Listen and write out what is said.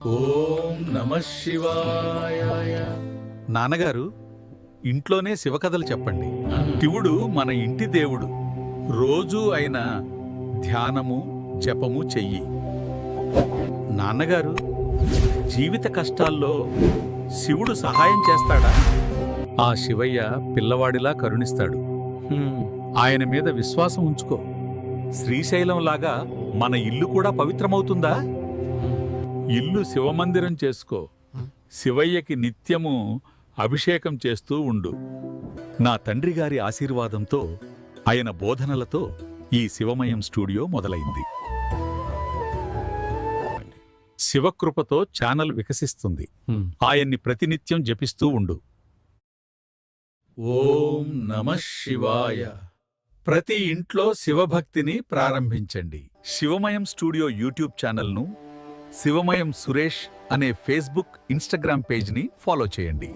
ఓం నమః శివాయ. నాన్నగారు, ఇంట్లోనే శివకథలు చెప్పండి. శివుడు మన ఇంటి దేవుడు. రోజూ ఆయన ధ్యానము జపము చెయ్యి. నాన్నగారు, జీవిత కష్టాల్లో శివుడు సహాయం చేస్తాడా? ఆ శివయ్య పిల్లవాడిలా కరుణిస్తాడు. ఆయన మీద విశ్వాసం ఉంచుకో. శ్రీశైలంలాగా మన ఇల్లు కూడా పవిత్రమవుతుందా? ఇల్లు శివమందిరం చేసుకో. శివయ్యకి నిత్యము అభిషేకం చేస్తూ ఉండు. నా తండ్రి గారి ఆశీర్వాదంతో, ఆయన బోధనలతో ఈ శివమయం స్టూడియో మొదలైంది. శివకృపతో ఛానల్ వికసిస్తుంది. ఆయన్ని ప్రతినిత్యం జపిస్తూ ఉండు. ఓం నమః శివాయ. ప్రతి ఇంట్లో శివభక్తిని ప్రారంభించండి. శివమయం స్టూడియో యూట్యూబ్ ఛానల్ను, శివమయం సురేష్ అనే ఫేస్బుక్, ఇన్స్టాగ్రామ్ పేజ్ని ఫాలో చేయండి.